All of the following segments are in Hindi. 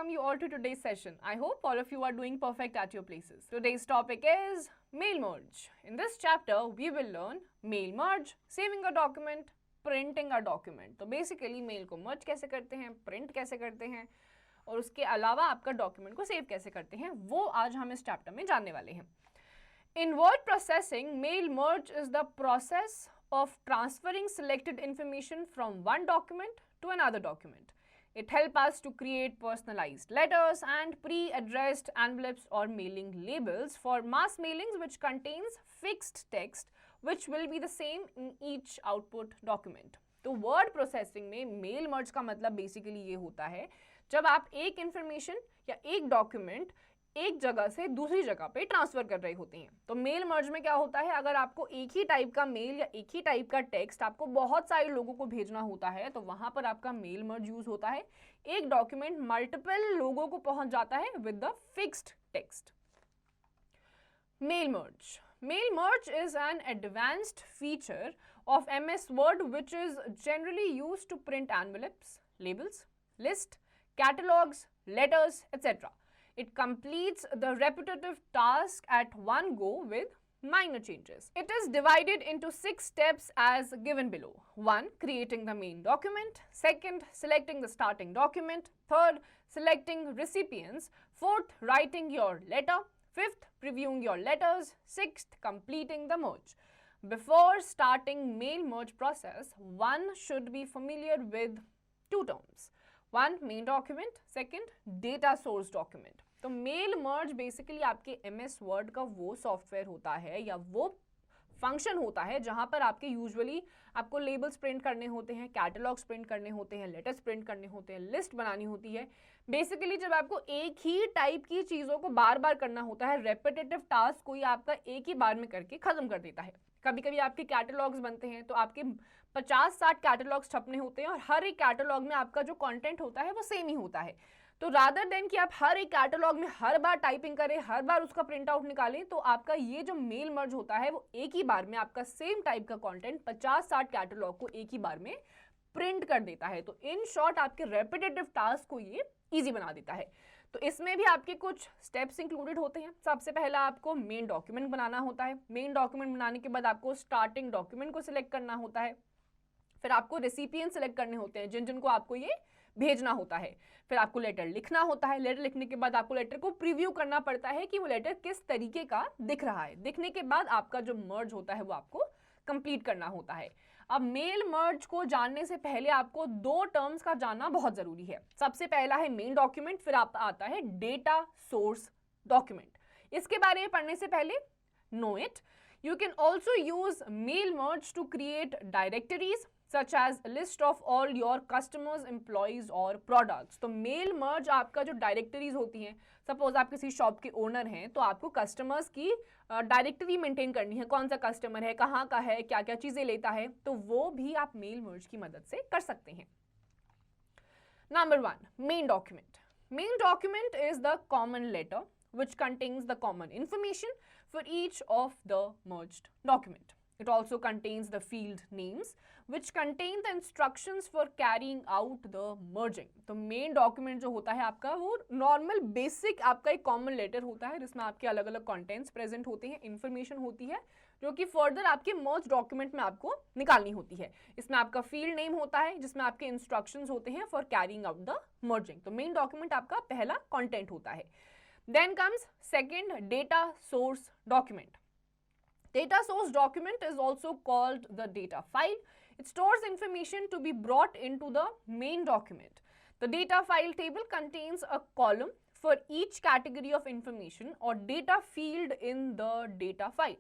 welcome you all to today's session. I hope all of you are doing perfect at your places. Today's topic is mail merge. In this chapter, we will learn mail merge, saving a document, printing a document. तो basically mail को merge कैसे करते हैं, print कैसे करते हैं और उसके अलावा आपका document को save कैसे करते हैं, वो आज हम इस chapter में जानने वाले हैं. In word processing, mail merge is the process of transferring selected information from one document to another document. It helps us to create personalized letters and pre-addressed envelopes or mailing labels for mass mailings which contains fixed text which will be the same in each output document. तो वर्ड प्रोसेसिंग में मेल मर्ज का मतलब बेसिकली ये होता है जब आप एक इंफॉर्मेशन या एक डॉक्यूमेंट एक जगह से दूसरी जगह पे ट्रांसफर कर रहे होते हैं. तो मेल मर्ज में क्या होता है, अगर आपको एक ही टाइप का मेल या एक ही टाइप का टेक्स्ट आपको बहुत सारे लोगों को भेजना होता है तो वहां पर आपका मेल मर्ज यूज होता है. एक डॉक्यूमेंट मल्टीपल लोगों को पहुंच जाता है with the fixed text. Mail merge. Mail merge is an advanced feature of MS Word which is generally used to print envelopes, labels, lists, catalogs, letters, etc. It completes the repetitive task at one go with minor changes. It is divided into 6 steps as given below. 1. Creating the main document. 2. Selecting the starting document. 3. Selecting recipients. 4th. Writing your letter. 5th. Previewing your letters. 6th. Completing the merge. Before starting mail merge process, one should be familiar with 2 terms. 1. Main document. 2. Data source document. तो मेल मर्ज बेसिकली आपके MS वर्ड का वो सॉफ्टवेयर होता है या वो फंक्शन होता है जहां पर आपके यूजुअली आपको लेबल्स प्रिंट करने होते हैं, कैटलॉग्स प्रिंट करने होते हैं, लेटर्स प्रिंट करने होते हैं, लिस्ट बनानी होती है. बेसिकली जब आपको एक ही टाइप की चीज़ों को बार बार करना होता है, रेपिटेटिव टास्क कोई आपका एक ही बार में करके ख़त्म कर देता है. कभी कभी आपके कैटलॉग्स बनते हैं तो आपके 50-60 कैटलॉग्स छपने होते हैं और हर एक कैटलॉग में आपका जो कंटेंट होता है वो सेम ही होता है. तो रादर देन कि आप हर एक कैटलॉग में हर बार टाइपिंग करें, हर बार उसका प्रिंट आउट निकालें, तो आपका ये जो मेल मर्ज होता है वो एक ही बार में आपका सेम टाइप का कंटेंट 50-60 कैटलॉग को एक ही बार में प्रिंट कर देता है. तो इन शॉर्ट आपके रेपिटेटिव टास्क को ये ईजी बना देता है. तो इसमें भी आपके कुछ स्टेप्स इंक्लूडेड होते हैं. सबसे पहला आपको मेन डॉक्यूमेंट बनाना होता है. मेन डॉक्यूमेंट बनाने के बाद आपको स्टार्टिंग डॉक्यूमेंट को सिलेक्ट करना होता है. फिर आपको रेसिपिएंट सेलेक्ट करने होते हैं जिनको आपको ये भेजना होता है. फिर आपको लेटर लिखना होता है. लेटर लिखने के बाद आपको लेटर को प्रीव्यू करना पड़ता है कि वो लेटर किस तरीके का दिख रहा है. दिखने के बाद आपका जो मर्ज होता है वो आपको कंप्लीट करना होता है. अब मेल मर्ज को जानने से पहले आपको 2 टर्म्स का जानना बहुत जरूरी है. सबसे पहला है मेन डॉक्यूमेंट, फिर आता है डेटा सोर्स डॉक्यूमेंट. इसके बारे में पढ़ने से पहले know it. You can also use mail merge to create directories such as a list of all your customers, employees और products. तो मेल मर्ज आपका जो डायरेक्टरीज होती हैं, सपोज आप किसी शॉप के ओनर हैं तो आपको कस्टमर्स की डायरेक्टरी मेंटेन करनी है. कौन सा कस्टमर है, कहाँ का है, क्या क्या चीज़ें लेता है, तो वो भी आप मेल मर्ज की मदद से कर सकते हैं. Number 1, main document. Main document is the common letter which contains the common information for each of the merged document. It also contains the field names which contain the instructions for carrying out the merging. तो main document जो होता है आपका वो normal basic आपका एक common letter होता है जिसमें आपके अलग अलग contents present होते हैं, information होती है जो कि further आपके merged document में आपको निकालनी होती है. इसमें आपका field name होता है जिसमें आपके instructions होते हैं for carrying out the merging. तो main document आपका पहला content होता है. Then comes second, data source document. Data source document is also called the data file. It stores information to be brought into the main document. The data file table contains a column for each category of information or data field in the data file.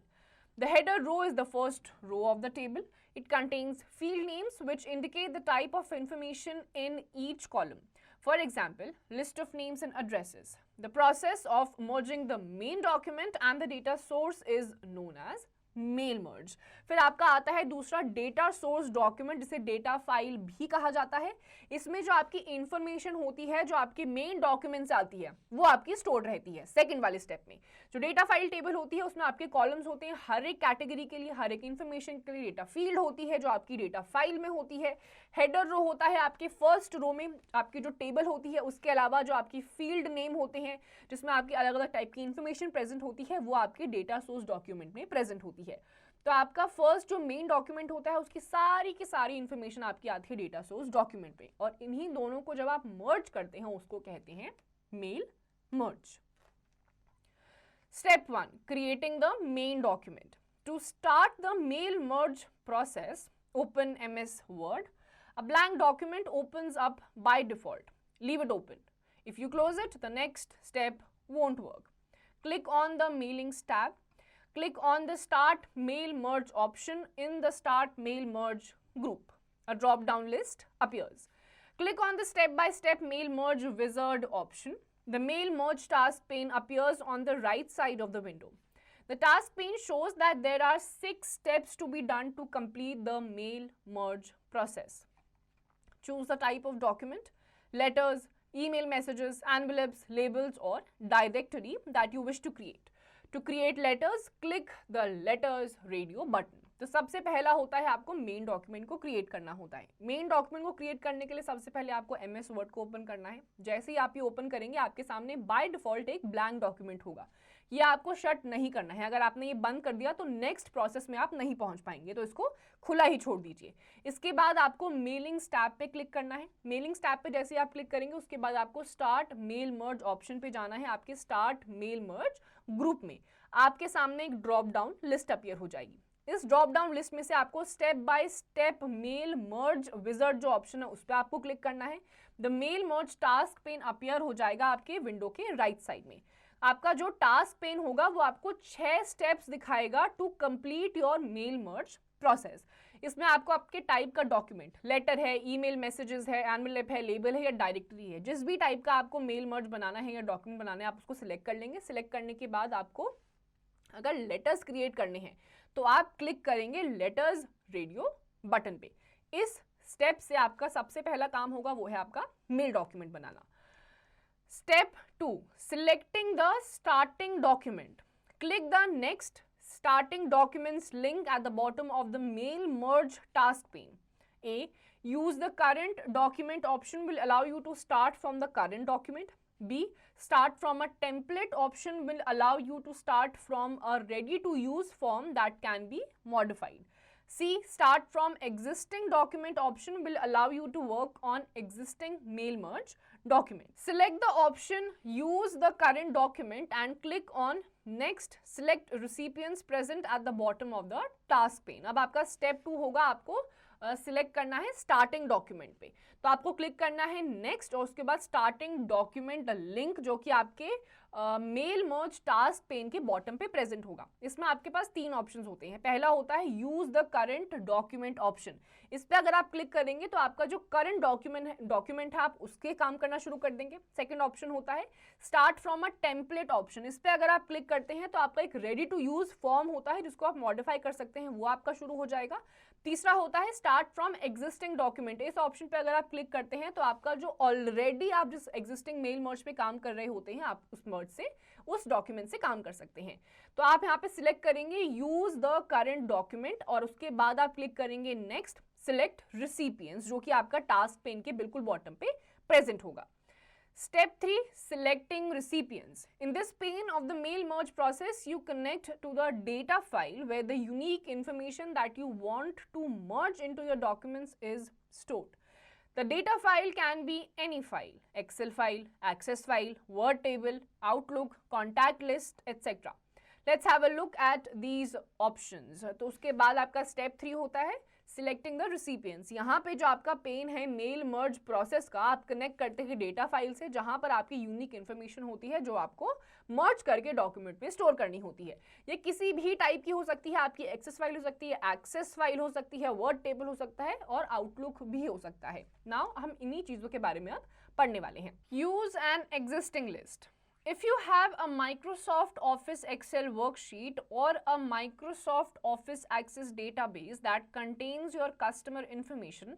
The header row is the first row of the table. It contains field names which indicate the type of information in each column. For example, list of names and addresses. The process of merging the main document and the data source is known as mail merge. फिर आपका आता है दूसरा डेटा सोर्स डॉक्यूमेंट, जिसे डेटा फाइल भी कहा जाता है। इसमें जो आपकी इंफॉर्मेशन होती है, जो आपके मेन डॉक्यूमेंट से आती है, वो आपकी स्टोर रहती है। सेकंड वाले स्टेप में जो डेटा फाइल टेबल होती है, उसमें आपके कॉलम्स होते हैं, हर एक कैटेगरी के लिए, हर एक इंफॉर्मेशन के लिए डेटा फील्ड होती है जो आपकी डेटा फाइल में होती है। हेडर रो होता है आपके फर्स्ट रो में, आपकी जो टेबल होती है उसके अलावा जो आपकी फील्ड नेम होते हैं, जिसमें आपकी अलग अलग टाइप की इंफॉर्मेशन प्रेजेंट होती है, वो आपके डेटा सोर्स डॉक्यूमेंट में प्रेजेंट होती है। तो आपका फर्स्ट जो मेन डॉक्यूमेंट होता है, उसकी सारी की सारी इंफॉर्मेशन आपकी आती है डेटा सोर्स डॉक्यूमेंट पे, और इन्हीं दोनों को जब आप मर्ज करते हैं उसको कहते हैं mail merge. Step 1. Creating the main document. To start the mail merge process, open MS Word. A blank document opens up by default. Leave it open. If you close it, the next step won't work. Click on the Mailings tab. Click on the Start Mail Merge option in the Start Mail Merge group. A drop-down list appears. Click on the Step-by-Step Mail Merge Wizard option. The Mail Merge task pane appears on the right side of the window. The task pane shows that there are 6 steps to be done to complete the mail merge process. Choose the type of document, letters, email messages, envelopes, labels, or directory that you wish to create. To create letters, click the Letters Radio button. तो सबसे पहला होता है आपको मेन डॉक्यूमेंट को क्रिएट करना होता है। मेन डॉक्यूमेंट को क्रिएट करने के लिए सबसे पहले आपको एमएस वर्ड को ओपन करना है। जैसे ही आप ये ओपन करेंगे, आपके सामने बाय डिफॉल्ट एक ब्लैंक डॉक्यूमेंट होगा। ये आपको शट नहीं करना है। अगर आपने ये बंद कर दिया तो नेक्स्ट प्रोसेस में आप नहीं पहुंच पाएंगे, तो इसको खुला ही छोड़ दीजिए। इसके बाद आपको मेलिंग्स टैब पे क्लिक करना है। मेलिंग्स टैब पे जैसे आप क्लिक करेंगे, उसके बाद आपको स्टार्ट मेल मर्ज ऑप्शन पे जाना है। आपके स्टार्ट मेल मर्ज ग्रुप में आपके सामने एक ड्रॉप डाउन लिस्ट अपीयर हो जाएगी। इस ड्रॉप डाउन लिस्ट में से आपको step by step mail merge wizard जो ऑप्शन है उस पर आपको क्लिक करना है। The mail merge task pane appear हो जाएगा आपके विंडो के राइट साइड में। आपका जो टास्क पेन होगा वो आपको 6 स्टेप्स दिखाएगा to complete your mail merge process. इसमें आपको आपके टाइप का डॉक्यूमेंट, लेटर है, ईमेल मैसेजेस है, एनवेलप है, लेबल है या डायरेक्टरी है, जिस भी टाइप का आपको मेल मर्ज बनाना है या डॉक्यूमेंट बनाना है, आप उसको सिलेक्ट कर लेंगे। सिलेक्ट करने के बाद आपको अगर लेटर्स क्रिएट करने हैं तो आप क्लिक करेंगे लेटर्स रेडियो बटन पे। इस स्टेप से आपका सबसे पहला काम होगा वो है आपका मेल डॉक्यूमेंट बनाना। Step 2, selecting the starting document. Click the next starting documents link at the bottom of the mail merge task pane. A. Use the current document option will allow you to start from the current document. B. Start from a template option will allow you to start from a ready to use form that can be modified. C. Start from existing document option will allow you to work on existing mail merge document. Select the option use the current document and click on next. Select recipients present at the bottom of the task pane. अब आपका step 2 होगा, आपको सिलेक्ट करना है स्टार्टिंग डॉक्यूमेंट पे। तो आपको क्लिक करना है नेक्स्ट और उसके बाद स्टार्टिंग डॉक्यूमेंट लिंक जो कि आपके मेल मर्ज टास्क पेन के बॉटम पे प्रेजेंट होगा। इसमें आपके पास 3 ऑप्शंस होते हैं। पहला होता है use the current document option. इस पे अगर आप क्लिक करेंगे तो आपका जो करंट डॉक्यूमेंट है आप उसके काम करना शुरू कर देंगे। सेकंड ऑप्शन होता है start from a template option. इस पे अगर आप क्लिक करते हैं तो आपका एक रेडी टू यूज फॉर्म होता है जिसको आप मॉडिफाई कर सकते हैं, वो आपका शुरू हो जाएगा। तीसरा होता है स्टार्ट फ्रॉम एग्जिस्टिंग डॉक्यूमेंट। इस ऑप्शन पे अगर आप क्लिक करते हैं तो आपका जो ऑलरेडी आप जिस एग्जिस्टिंग मेल मर्ज पे काम कर रहे होते हैं, आप उस मर्ज से उस डॉक्यूमेंट से काम कर सकते हैं। तो आप यहाँ पे सिलेक्ट करेंगे यूज द करंट डॉक्यूमेंट और उसके बाद आप क्लिक करेंगे नेक्स्ट सिलेक्ट रिसिपिएंट्स जो कि आपका टास्क पेन के बिल्कुल बॉटम पे प्रेजेंट होगा। Step 3, selecting recipients. In this pane of the mail merge process, you connect to the data file where the unique information that you want to merge into your documents is stored. The data file can be any file, Excel file, Access file, Word table, Outlook, contact list, etc. Let's have a look at these options. तो उसके बाद आपका step 3 होता है सिलेक्टिंग द रिसिपिएंट्स। यहाँ पे जो आपका पेन है मेल मर्ज प्रोसेस का, आप कनेक्ट करते हैं डेटा फाइल से जहाँ पर आपकी यूनिक इन्फॉर्मेशन होती है जो आपको मर्ज करके डॉक्यूमेंट में स्टोर करनी होती है। ये किसी भी टाइप की हो सकती है, आपकी एक्सेस फाइल हो सकती है, एक्सेस फाइल हो सकती है, वर्ड टेबल हो सकता है और आउटलुक भी हो सकता है। नाउ हम इन्हीं चीज़ों के बारे में अब पढ़ने वाले हैं। Use an existing list. If you have a Microsoft Office Excel worksheet or a Microsoft Office Access database that contains your customer information,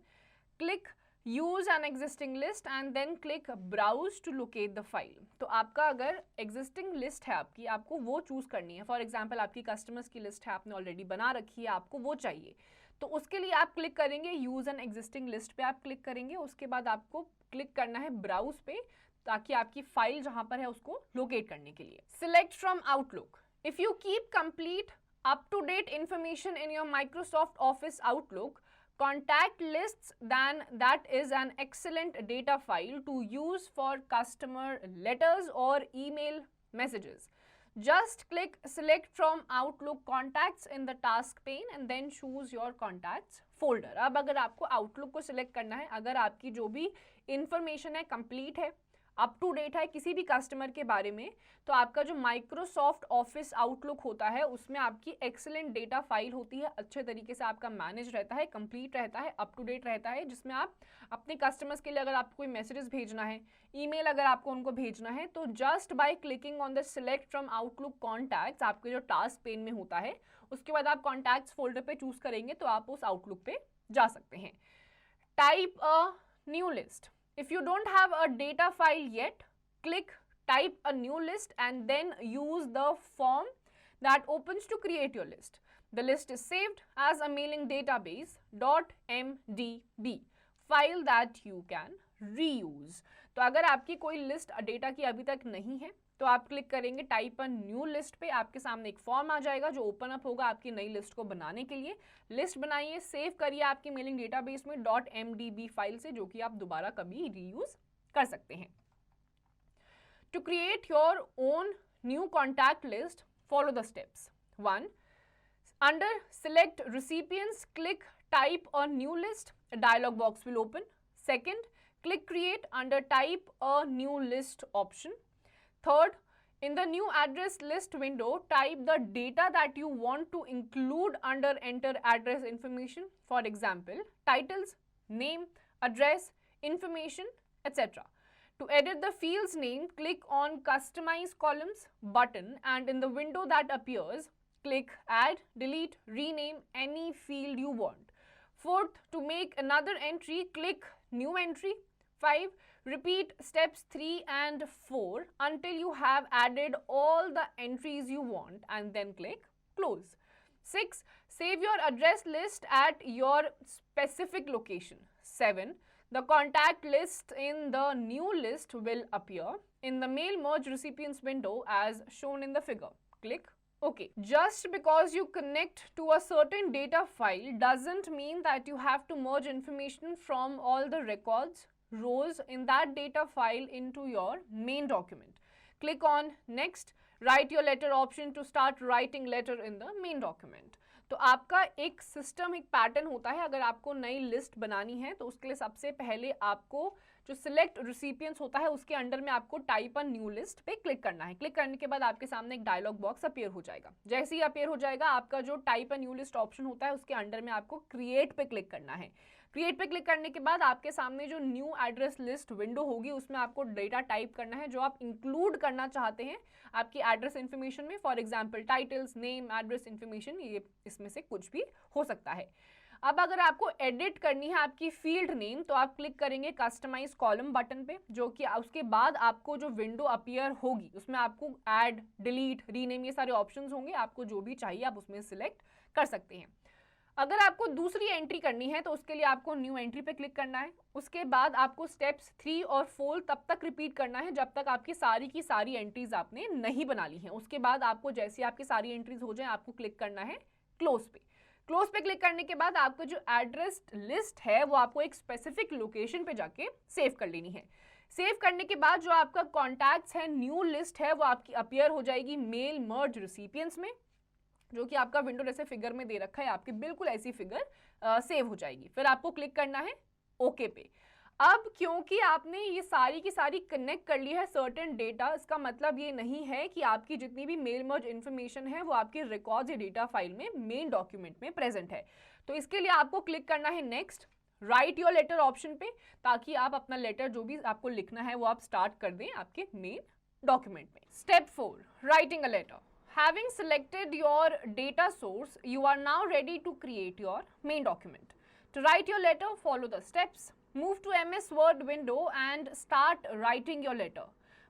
click Use an existing list and then click Browse to locate the file. तो आपका अगर existing list है आपको वो चूज करनी है. फॉर एग्जाम्पल आपकी कस्टमर्स की लिस्ट है, आपने ऑलरेडी बना रखी है, आपको वो चाहिए, तो उसके लिए आप क्लिक करेंगे यूज एन एग्जिस्टिंग लिस्ट पे आप क्लिक करेंगे. उसके बाद आपको क्लिक करना है ब्राउज पे ताकि आपकी फाइल जहां पर है उसको लोकेट करने के लिए. Select from Outlook. If you keep complete up to date information in your Microsoft Office Outlook contact lists, then that is an excellent data file to use for customer letters or email messages. Just click select from Outlook contacts in the task pane and then choose your contacts folder. अब अगर आपको Outlook को select करना है, अगर आपकी जो भी information है complete है, अप टू डेट है किसी भी कस्टमर के बारे में, तो आपका जो माइक्रोसॉफ्ट ऑफिस आउटलुक होता है उसमें आपकी एक्सेलेंट डेटा फाइल होती है, अच्छे तरीके से आपका मैनेज रहता है, कंप्लीट रहता है, अप टू डेट रहता है, जिसमें आप अपने कस्टमर्स के लिए अगर आपको कोई मैसेजेस भेजना है, ईमेल अगर आपको उनको भेजना है, तो just by clicking on the select from outlook contacts आपके जो टास्क पेन में होता है उसके बाद आप कॉन्टैक्ट्स फोल्डर पे चूज करेंगे तो आप उस आउटलुक पे जा सकते हैं. Type a new list. If you don't have a data file yet, click type a new list and then use the form that opens to create your list. The list is saved as a mailing database .mdb file that you can reuse. तो अगर आपकी कोई लिस्ट डेटा की अभी तक नहीं है तो आप क्लिक करेंगे टाइप अ न्यू लिस्ट पे, आपके सामने एक फॉर्म आ जाएगा जो ओपन अप होगा आपकी नई लिस्ट को बनाने के लिए. लिस्ट बनाइए, सेव करिए आपकी मेलिंग डेटाबेस में .mdb फाइल से, जो कि आप दोबारा कभी रीयूज कर सकते हैं. To create your own new contact list, follow the steps. 1. Under select recipients, click type a new list. A dialog box will open. 2nd, click create under type a new list option. 3rd, in the new address list window, type the data that you want to include under enter address information. For example, titles, name, address, information, etc. To edit the field's name, click on customize columns button and in the window that appears, click add, delete, rename any field you want. 4th, to make another entry, click new entry. 5. Repeat steps 3 and 4 until you have added all the entries you want and then click close. 6. Save your address list at your specific location. 7. The contact list in the new list will appear in the mail merge recipients window as shown in the figure. Click OK. Just because you connect to a certain data file doesn't mean that you have to merge information from all the records, rows in that data file into your main document. Click on Next. Write your letter option to start writing letter in the main document. तो आपका एक सिस्टम, एक पैटर्न होता है. अगर आपको नई लिस्ट बनानी है तो उसके लिए सबसे पहले आपको जो सिलेक्ट रिसिपिएंट्स होता है उसके अंडर में आपको टाइप अ न्यू लिस्ट पे क्लिक करना है. क्लिक करने के बाद आपके सामने एक डायलॉग बॉक्स अपीयर हो जाएगा. जैसे ही अपीयर हो जाएगा आपका जो type a new list option होता है उसके अंडर में आपको क्रिएट पे क्लिक करना है. क्रिएट पे क्लिक करने के बाद आपके सामने जो न्यू एड्रेस लिस्ट विंडो होगी उसमें आपको डेटा टाइप करना है जो आप इंक्लूड करना चाहते हैं आपकी एड्रेस इन्फॉर्मेशन में. For example titles, name, address information, ये इसमें से कुछ भी हो सकता है. अब अगर आपको एडिट करनी है आपकी फील्ड नेम तो आप क्लिक करेंगे कस्टमाइज कॉलम बटन पे, जो कि उसके बाद आपको जो विंडो अपीयर होगी उसमें आपको ऐड, डिलीट, रीनेम ये सारे ऑप्शंस होंगे. आपको जो भी चाहिए आप उसमें सिलेक्ट कर सकते हैं. अगर आपको दूसरी एंट्री करनी है तो उसके लिए आपको न्यू एंट्री पे क्लिक करना है. उसके बाद आपको स्टेप्स 3 और 4 तब तक रिपीट करना है जब तक आपकी सारी की सारी एंट्रीज आपने नहीं बना ली हैं. उसके बाद आपको जैसे आपकी सारी एंट्रीज हो जाए आपको क्लिक करना है क्लोज पे. क्लोज पे क्लिक करने के बाद आपको जो एड्रेस लिस्ट है वो आपको एक स्पेसिफिक लोकेशन पे जाके सेव कर लेनी है. सेव करने के बाद जो आपका कॉन्टैक्ट्स है, न्यू लिस्ट है, वो आपकी अपीयर हो जाएगी मेल मर्ज रिसिपिएंट्स में, जो कि आपका विंडो जैसे फिगर में दे रखा है आपकी बिल्कुल ऐसी फिगर सेव हो जाएगी. फिर आपको क्लिक करना है ओके पे. अब क्योंकि आपने ये सारी की सारी कनेक्ट कर ली है सर्टेन डेटा, इसका मतलब ये नहीं है कि आपकी जितनी भी मेल मर्ज इन्फॉर्मेशन है वो आपके रिकॉर्ड्स या डेटा फाइल में मेन डॉक्यूमेंट में प्रेजेंट है. तो इसके लिए आपको क्लिक करना है next, write your letter option पे, ताकि आप अपना लेटर जो भी आपको लिखना है वो आप स्टार्ट कर दें आपके मेन document में. Step 4, writing a letter. Having selected your data source, you are now ready to create your main document. To write your letter, follow the steps. Move to MS Word window and start writing your letter.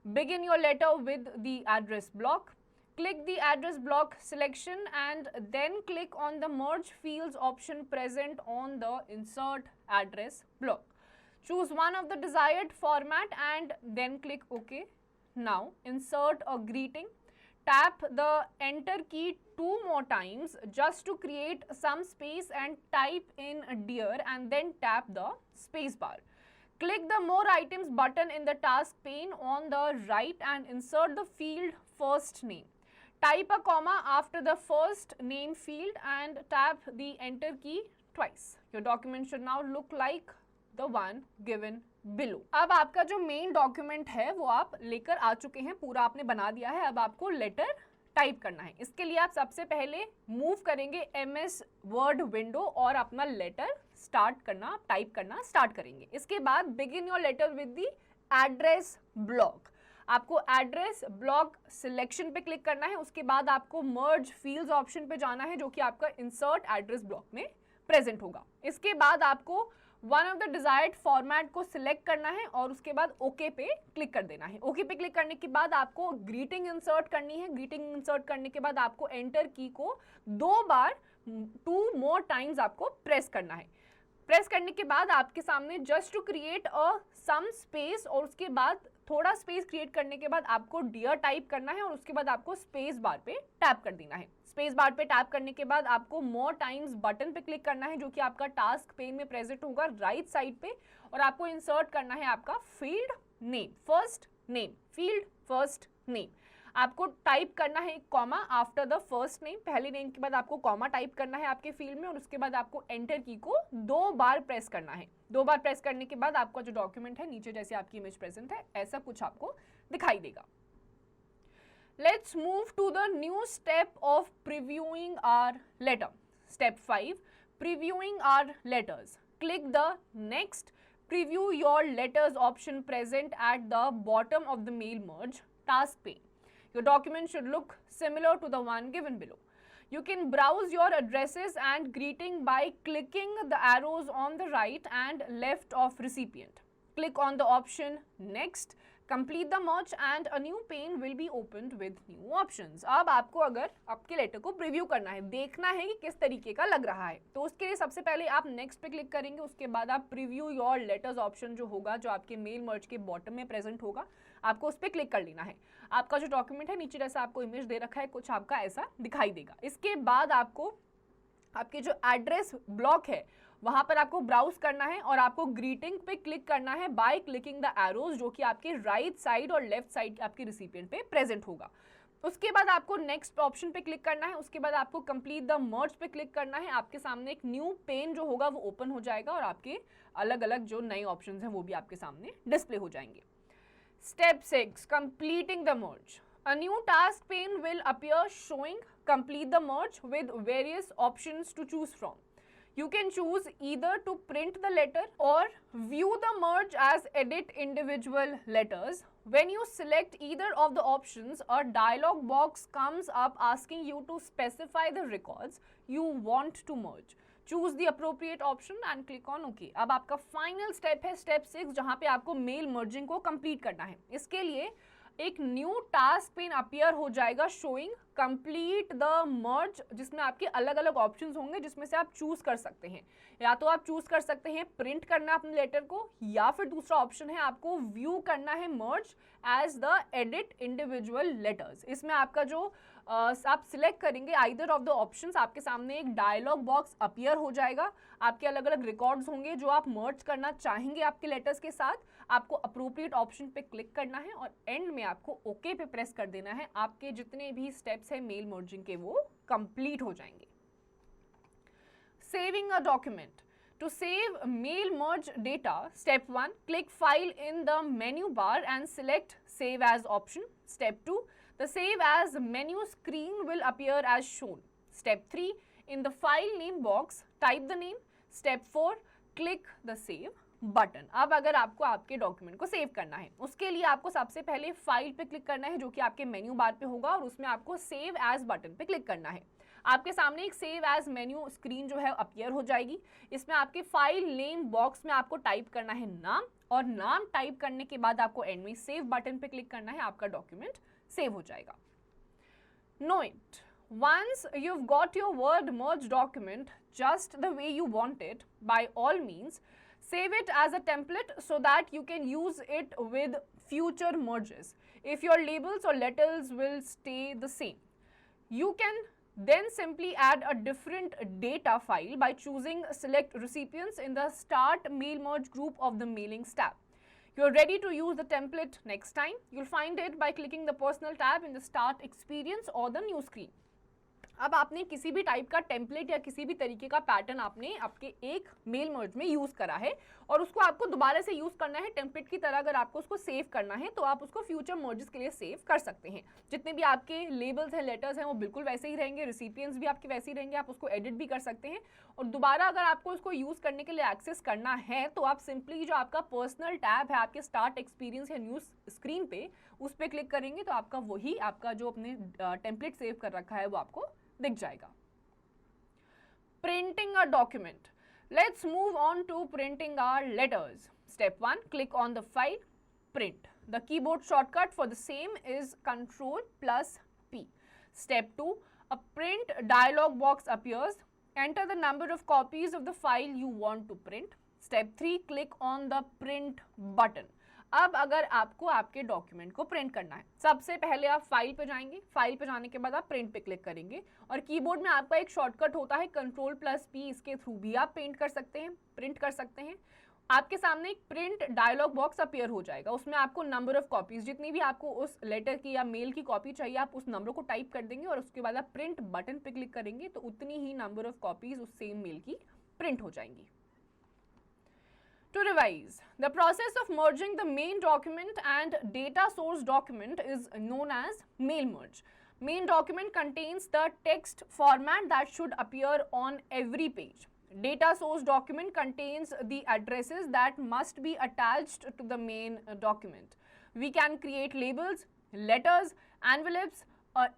Begin your letter with the address block. Click the address block selection and then click on the merge fields option present on the insert address block. Choose one of the desired format and then click OK. Now insert a greeting. Tap the enter key 2 more times just to create some space and type in dear and then tap the space bar. Click the more items button in the task pane on the right and insert the field first name. Type a comma after the first name field and tap the enter key twice. Your document should now look like the one given below. अब आपका जो मेन डॉक्यूमेंट है वो आप लेकर आ चुके हैं, पूरा आपने बना दिया है. अब आपको लेटर टाइप करना है. इसके लिए आप सबसे पहले मूव करेंगे MS वर्ड विंडो और अपना लेटर स्टार्ट करना, टाइप करना स्टार्ट करेंगे. इसके बाद begin your letter with the address block. आपको एड्रेस ब्लॉक सिलेक्शन पे क्लिक करना है. उसके बाद आपको मर्ज फील्ड्स ऑप्शन पे जाना है जो कि आपका इंसर्ट एड्रेस ब्लॉक में प्रेजेंट होगा. इसके बाद आपको one of the desired format को सिलेक्ट करना है और उसके बाद ओके पे क्लिक कर देना है. ओके पे क्लिक करने के बाद आपको ग्रीटिंग इंसर्ट करनी है. ग्रीटिंग इंसर्ट करने के बाद आपको एंटर की को 2 बार 2 मोर टाइम्स आपको प्रेस करना है. प्रेस करने के बाद आपके सामने just to create a some space और उसके बाद थोड़ा स्पेस क्रिएट करने के बाद आपको डियर टाइप करना है और उसके बाद आपको स्पेस बार पे टैप कर देना है. स्पेस बार पे टैप करने के बाद आपको मोर टाइम्स बटन पे क्लिक करना है जो कि आपका टास्क पेन में प्रेजेंट होगा राइट साइड पे और आपको इंसर्ट करना है आपका field name, first name, field first name. आपको टाइप करना है comma after the first name. पहले नेम के बाद आपको कॉमा टाइप करना है आपके फील्ड में और उसके बाद आपको एंटर की को 2 बार प्रेस करना है. 2 बार प्रेस करने के बाद आपका जो डॉक्यूमेंट है नीचे जैसे आपकी इमेज प्रेजेंट है ऐसा कुछ आपको दिखाई देगा. Let's move to the new step of previewing our letter. Step 5, previewing our letters. Click the next preview your letters option present at the bottom of the mail merge task pane. Your document should look similar to the one given below. You can browse your addresses and greeting by clicking the arrows on the right and left of recipient. Click on the option next. Complete the merge and a new pane will be opened with new options. अब आपको अगर आपके लेटर को प्रीव्यू करना है, देखना है कि किस तरीके का लग रहा है, तो उसके लिए सबसे पहले आप नेक्स्ट पे क्लिक करेंगे. उसके बाद आप प्रीव्यू योर लेटर्स ऑप्शन जो होगा, जो आपके मेल मर्ज के बॉटम में प्रेजेंट होगा, आपको उस पर क्लिक कर लेना है. आपका जो डॉक्यूमेंट है नीचे जैसा आपको इमेज दे रखा है कुछ आपका ऐसा दिखाई देगा. इसके बाद आपको आपके जो एड्रेस ब्लॉक है वहां पर आपको ब्राउज करना है और आपको ग्रीटिंग पे क्लिक करना है बाय क्लिकिंग द एरोज जो कि आपके राइट साइड और लेफ्ट साइड आपके रिसिपिएंट पे प्रेजेंट होगा. उसके बाद आपको नेक्स्ट ऑप्शन पे क्लिक करना है. उसके बाद आपको कंप्लीट द मर्ज पे क्लिक करना है. आपके सामने एक न्यू पेन जो होगा वो ओपन हो जाएगा और आपके अलग अलग जो नए ऑप्शन हैं वो भी आपके सामने डिस्प्ले हो जाएंगे. Step 6, completing the merge. A new task pane will appear showing complete the merge with various options to choose from. You can choose either to print the letter or view the merge as edit individual letters. When you select either of the options, a dialog box comes up asking you to specify the records you want to merge. Choose the appropriate option and click on OK. अब आपका final step है step 6 जहाँ पे आपको mail merging को complete करना है. इसके लिए एक न्यू टास्क पेन अपीयर हो जाएगा शोइंग कंप्लीट द मर्ज जिसमें आपके अलग अलग ऑप्शंस होंगे जिसमें से आप चूज कर सकते हैं. या तो आप चूज कर सकते हैं प्रिंट करना अपने लेटर को या फिर दूसरा ऑप्शन है आपको व्यू करना है merge as the edit individual letters. इसमें आपका जो आप सिलेक्ट करेंगे आइदर ऑफ द ऑप्शंस आपके सामने एक डायलॉग बॉक्स अपीयर हो जाएगा. आपके अलग अलग रिकॉर्ड्स होंगे जो आप मर्ज करना चाहेंगे आपके लेटर्स के साथ. आपको अप्रोप्रिएट ऑप्शन पे क्लिक करना है और एंड में आपको ओके पे प्रेस कर देना है. आपके जितने भी स्टेप्स हैं मेल मर्जिंग के वो कंप्लीट हो जाएंगे. Saving a document. To save mail merge data, step 1, click file in the menu bar and select save as option. Step 2, the save as menu screen will appear as shown. Step 3, in the file name box, type the name. Step 4, click the save button. अब अगर आपको आपके डॉक्यूमेंट को सेव करना है, उसके लिए आपको सबसे पहले फाइल पे क्लिक करना है जो कि आपके मेन्यू बार पे होगा, और उसमें आपको सेव एज बटन पे क्लिक करना है। आपके सामने एक सेव एज मेन्यू स्क्रीन जो है अपीयर हो जाएगी। इसमें आपके फाइल नेम बॉक्स में आपको टाइप करना है नाम, और नाम टाइप करने के बाद आपको एंड में सेव बटन पे क्लिक करना है, आपका डॉक्यूमेंट सेव हो जाएगा। Note, once you've got your word merge document just the way you want it, by all means save it as a template so that you can use it with future merges if your labels or letters will stay the same. You can then simply add a different data file by choosing select recipients in the start mail merge group of the mailings tab. You are ready to use the template next time. You'll find it by clicking the personal tab in the start experience or the new screen. अब आपने किसी भी टाइप का टेम्पलेट या किसी भी तरीके का पैटर्न आपने आपके एक मेल मर्ज में यूज करा है और उसको आपको दोबारा से यूज करना है टेम्पलेट की तरह। अगर आपको उसको सेव करना है तो आप उसको फ्यूचर मर्जेस के लिए सेव कर सकते हैं। जितने भी आपके लेबल्स हैं, लेटर्स हैं, वो बिल्कुल वैसे ही रहेंगे, रिसिपिएंट्स भी आपके वैसे ही रहेंगे, आप उसको एडिट भी कर सकते हैं। और दोबारा अगर आपको उसको यूज करने के लिए एक्सेस करना है तो आप सिंपली जो आपका पर्सनल टैब है आपके स्टार्ट एक्सपीरियंस या न्यूज स्क्रीन पे, उस पर क्लिक करेंगे तो आपका वही आपका जो अपने टेम्पलेट सेव कर रखा है वो आपको दिख जाएगा। Printing a document. Let's move on to printing our letters. Step 1, click on the file, print. The keyboard shortcut for the same is Ctrl+P. Step 2, a print dialog box appears. Enter the number of copies of the file you want to print. Step 3, click on the print button. अब अगर आपको आपके डॉक्यूमेंट को प्रिंट करना है, सबसे पहले आप फाइल पे जाएंगे, फाइल पे जाने के बाद आप प्रिंट पे क्लिक करेंगे और कीबोर्ड में आपका एक शॉर्टकट होता है Ctrl+P, इसके थ्रू भी आप प्रिंट कर सकते हैं। आपके सामने एक प्रिंट डायलॉग बॉक्स अपीयर हो जाएगा, उसमें आपको नंबर ऑफ कॉपीज, जितनी भी आपको उस लेटर की या मेल की कॉपी चाहिए, आप उस नंबर को टाइप कर देंगे और उसके बाद आप प्रिंट बटन पे क्लिक करेंगे तो उतनी ही नंबर ऑफ कॉपीज उस सेम मेल की प्रिंट हो जाएंगी। To revise, the process of merging the main document and data source document is known as mail merge. Main document contains the text format that should appear on every page. Data source document contains the addresses that must be attached to the main document. We can create labels, letters, envelopes,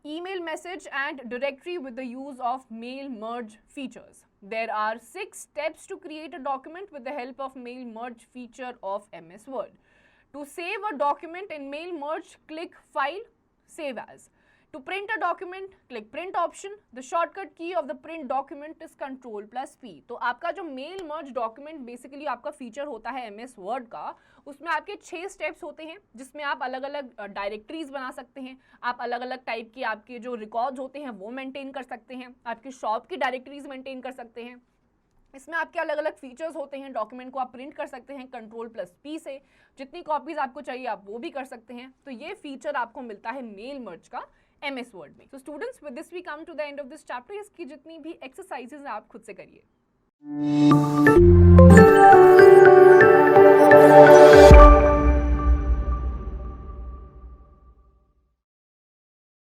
email message and directory with the use of mail merge features. There are 6 steps to create a document with the help of mail merge feature of MS Word. To save a document in mail merge, click File, Save As. To print a document, click Print option. The shortcut key of the print document is Ctrl+P. तो आपका जो मेल मर्ज डॉक्यूमेंट बेसिकली आपका फीचर होता है MS वर्ड का, उसमें आपके 6 स्टेप्स होते हैं जिसमें आप अलग अलग डायरेक्टरीज बना सकते हैं, आप अलग अलग टाइप की आपके जो रिकॉर्ड्स होते हैं वो मेंटेन कर सकते हैं, आपकी शॉप की डायरेक्टरीज मेंटेन कर सकते हैं। इसमें आपके अलग अलग फीचर्स होते हैं, डॉक्यूमेंट को आप प्रिंट कर सकते हैं Ctrl+P से, जितनी कॉपीज आपको चाहिए आप वो भी कर सकते हैं। तो ये फीचर आपको मिलता है मेल मर्ज का MS वर्ड में। So students, with this we come to the end of this chapter. इसकी जितनी भी एक्सरसाइजेज आप खुद से करिए।